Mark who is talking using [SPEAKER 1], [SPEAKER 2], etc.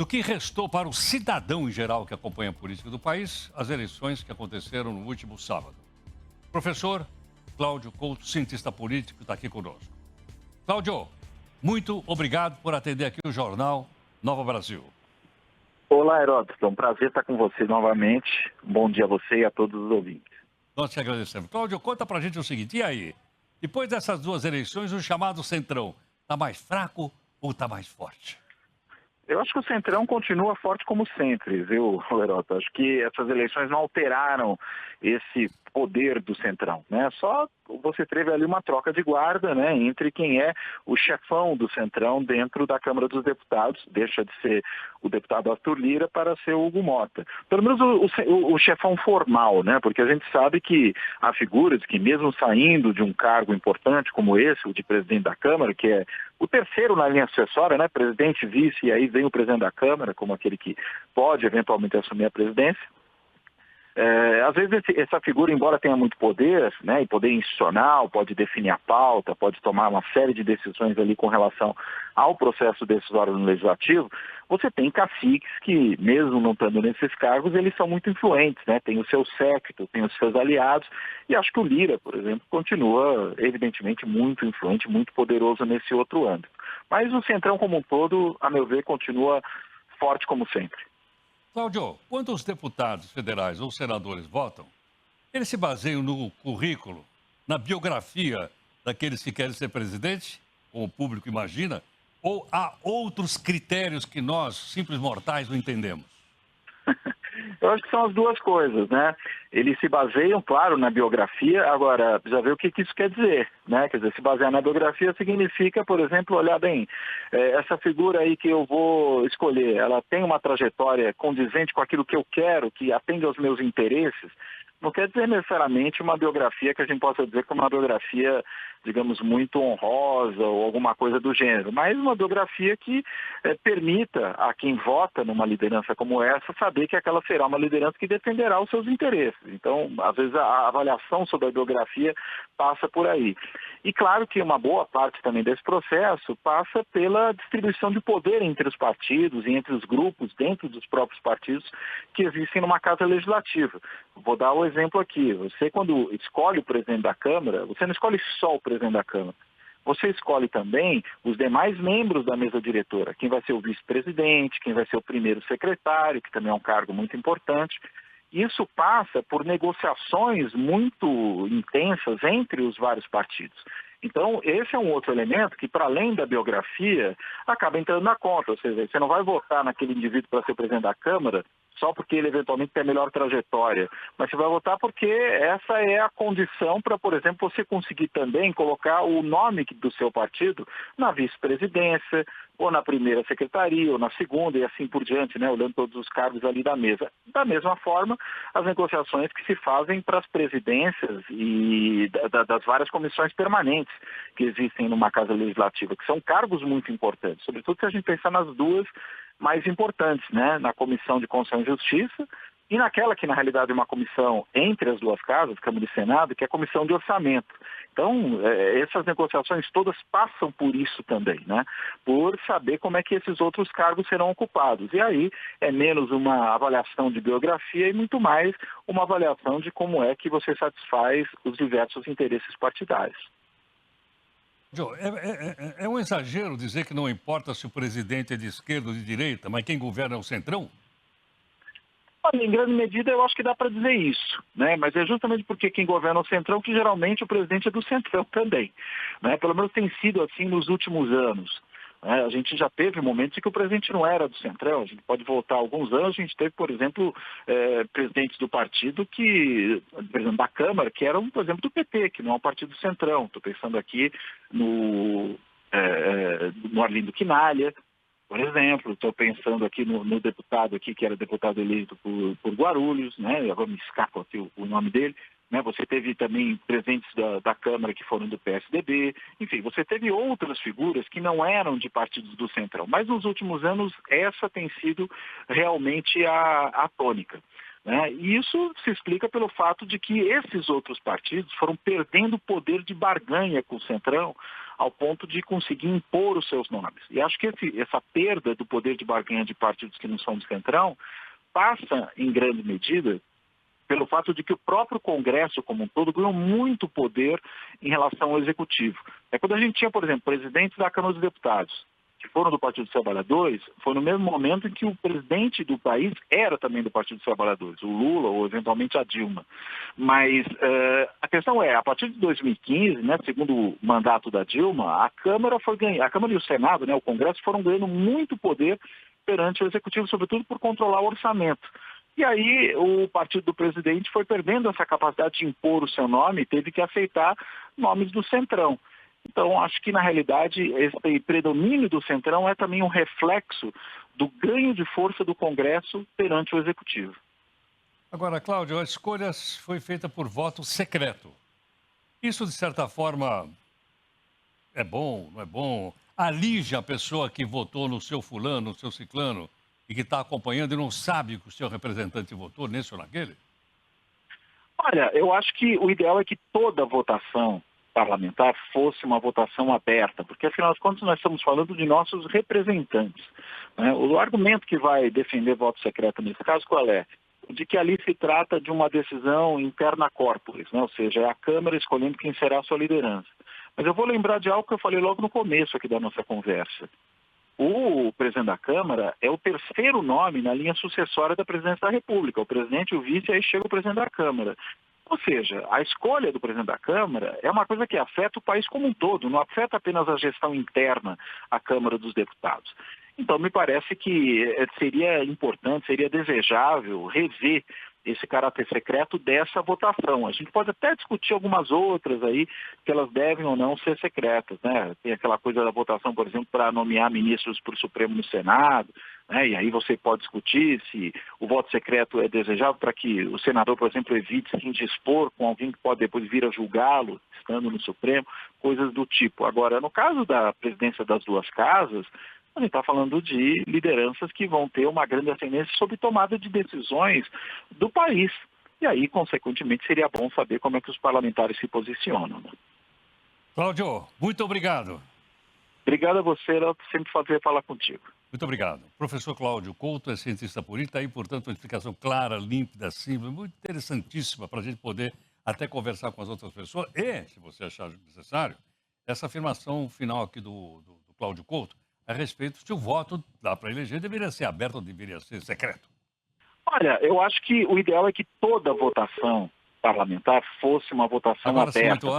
[SPEAKER 1] Do que restou para o cidadão em geral que acompanha a política do país, as eleições que aconteceram no último sábado. Professor Cláudio Couto, cientista político, está aqui conosco. Cláudio, muito obrigado por atender aqui o Jornal Nova Brasil.
[SPEAKER 2] Olá, Heródoto. É um prazer estar com você novamente. Bom dia a você e a todos os ouvintes.
[SPEAKER 1] Nós te agradecemos. Cláudio, conta pra gente o seguinte, e aí? Depois dessas duas eleições, o chamado Centrão está mais fraco ou está mais forte?
[SPEAKER 2] Eu acho que o Centrão continua forte como sempre, viu, Heródoto? Acho que essas eleições não alteraram esse poder do Centrão, né? Só você teve ali uma troca de guarda, né, entre quem é o chefão do Centrão dentro da Câmara dos Deputados, deixa de ser o deputado Arthur Lira para ser o Hugo Mota. Pelo menos o chefão formal, né? Porque a gente sabe que há figuras que mesmo saindo de um cargo importante como esse, o de presidente da Câmara, que é o terceiro na linha sucessória, né? Presidente, vice, e aí vem o presidente da Câmara, como aquele que pode eventualmente assumir a presidência. Às vezes essa figura, embora tenha muito poder, né, e poder institucional, pode definir a pauta, pode tomar uma série de decisões ali com relação ao processo decisório no legislativo, você tem caciques que, mesmo não estando nesses cargos, eles são muito influentes, né? Tem o seu séquito, tem os seus aliados, e acho que o Lira, por exemplo, continua evidentemente muito influente, muito poderoso nesse outro âmbito. Mas o Centrão como um todo, a meu ver, continua forte como sempre.
[SPEAKER 1] Cláudio, quando os deputados federais ou senadores votam, eles se baseiam no currículo, na biografia daqueles que querem ser presidente, como o público imagina, ou há outros critérios que nós, simples mortais, não entendemos?
[SPEAKER 2] Eu acho que são as duas coisas, né? Eles se baseiam, claro, na biografia, agora, precisa ver o que isso quer dizer, né? Quer dizer, se basear na biografia significa, por exemplo, olhar bem, essa figura aí que eu vou escolher, ela tem uma trajetória condizente com aquilo que eu quero, que atende aos meus interesses, não quer dizer necessariamente uma biografia que a gente possa dizer que é uma biografia, digamos, muito honrosa ou alguma coisa do gênero, mas uma biografia que permita a quem vota numa liderança como essa saber que aquela será uma liderança que defenderá os seus interesses. Então, às vezes, a avaliação sobre a biografia passa por aí. E claro que uma boa parte também desse processo passa pela distribuição de poder entre os partidos e entre os grupos dentro dos próprios partidos que existem numa casa legislativa. Vou dar o exemplo aqui. Você, quando escolhe o presidente da Câmara, você não escolhe só o presidente da Câmara. Você escolhe também os demais membros da mesa diretora, quem vai ser o vice-presidente, quem vai ser o primeiro secretário, que também é um cargo muito importante. Isso passa por negociações muito intensas entre os vários partidos. Então, esse é um outro elemento que, para além da biografia, acaba entrando na conta. Ou seja, você não vai votar naquele indivíduo para ser presidente da Câmara só porque ele eventualmente tem a melhor trajetória, mas você vai votar porque essa é a condição para, por exemplo, você conseguir também colocar o nome do seu partido na vice-presidência, ou na primeira secretaria, ou na segunda, e assim por diante, né, olhando todos os cargos ali da mesa. Da mesma forma, as negociações que se fazem para as presidências e das várias comissões permanentes que existem numa casa legislativa, que são cargos muito importantes, sobretudo se a gente pensar nas duas mais importantes, né, na Comissão de Constituição e Justiça e naquela que, na realidade, é uma comissão entre as duas casas, Câmara e Senado, que é a Comissão de Orçamento. Então, essas negociações todas passam por isso também, né? Por saber como é que esses outros cargos serão ocupados. E aí é menos uma avaliação de biografia e muito mais uma avaliação de como é que você satisfaz os diversos interesses partidários.
[SPEAKER 1] Joe, é um exagero dizer que não importa se o presidente é de esquerda ou de direita, mas quem governa é o Centrão?
[SPEAKER 2] Olha, em grande medida eu acho que dá para dizer isso, né? Mas é justamente porque quem governa é o Centrão que geralmente o presidente é do Centrão também, né? Pelo menos tem sido assim nos últimos anos. Né? A gente já teve momentos em que o presidente não era do Centrão, a gente pode voltar alguns anos, a gente teve, por exemplo, presidentes do partido que, por exemplo, da Câmara, que eram, por exemplo, do PT, que não é um partido do Centrão. Estou pensando aqui no Arlindo Quinalha, por exemplo, estou pensando aqui no deputado aqui, que era deputado eleito por Guarulhos, né? Agora me escapa aqui o nome dele. Né? Você teve também presidentes da Câmara que foram do PSDB. Enfim, você teve outras figuras que não eram de partidos do Centrão. Mas nos últimos anos, essa tem sido realmente a tônica. Né? E isso se explica pelo fato de que esses outros partidos foram perdendo poder de barganha com o Centrão ao ponto de conseguir impor os seus nomes. E acho que essa perda do poder de barganha de partidos que não são do Centrão passa, em grande medida, pelo fato de que o próprio Congresso como um todo ganhou muito poder em relação ao Executivo. Quando a gente tinha, por exemplo, presidentes da Câmara dos Deputados, que foram do Partido dos Trabalhadores, foi no mesmo momento em que o presidente do país era também do Partido dos Trabalhadores, o Lula ou eventualmente a Dilma. Mas a questão é, a partir de 2015, né, segundo o mandato da Dilma, a Câmara e o Senado, né, o Congresso, foram ganhando muito poder perante o Executivo, sobretudo por controlar o orçamento. E aí o partido do presidente foi perdendo essa capacidade de impor o seu nome e teve que aceitar nomes do Centrão. Então, acho que, na realidade, esse predomínio do Centrão é também um reflexo do ganho de força do Congresso perante o Executivo.
[SPEAKER 1] Agora, Cláudio, a escolha foi feita por voto secreto. Isso, de certa forma, é bom, não é bom? Alige a pessoa que votou no seu fulano, no seu ciclano, e que está acompanhando e não sabe que o seu representante votou nesse ou naquele?
[SPEAKER 2] Olha, eu acho que o ideal é que toda votação parlamentar fosse uma votação aberta, porque afinal de contas nós estamos falando de nossos representantes, né? O argumento que vai defender voto secreto nesse caso qual é? De que ali se trata de uma decisão interna corporis, né? Ou seja, é a Câmara escolhendo quem será a sua liderança. Mas eu vou lembrar de algo que eu falei logo no começo aqui da nossa conversa. O presidente da Câmara é o terceiro nome na linha sucessória da presidência da República. O presidente, o vice, aí chega o presidente da Câmara. Ou seja, a escolha do presidente da Câmara é uma coisa que afeta o país como um todo, não afeta apenas a gestão interna à Câmara dos Deputados. Então, me parece que seria importante, seria desejável rever esse caráter secreto dessa votação. A gente pode até discutir algumas outras aí, que elas devem ou não ser secretas, né? Tem aquela coisa da votação, por exemplo, para nomear ministros para o Supremo no Senado, né? E aí você pode discutir se o voto secreto é desejável para que o senador, por exemplo, evite se indispor com alguém que pode depois vir a julgá-lo, estando no Supremo, coisas do tipo. Agora, no caso da presidência das duas casas, a gente está falando de lideranças que vão ter uma grande ascendência sobre tomada de decisões do país. E aí, consequentemente, seria bom saber como é que os parlamentares se posicionam. Né?
[SPEAKER 1] Cláudio, muito obrigado.
[SPEAKER 2] Obrigado a você, era sempre um prazer falar contigo.
[SPEAKER 1] Muito obrigado. Professor Cláudio Couto é cientista político, aí, portanto, uma explicação clara, límpida, simples, muito interessantíssima para a gente poder até conversar com as outras pessoas. E, se você achar necessário, essa afirmação final aqui do Cláudio Couto, a respeito se o voto lá para eleger deveria ser aberto ou deveria ser secreto.
[SPEAKER 2] Olha, eu acho que o ideal é que toda votação parlamentar fosse uma votação
[SPEAKER 1] Agora
[SPEAKER 2] aberta.
[SPEAKER 1] são 8 horas.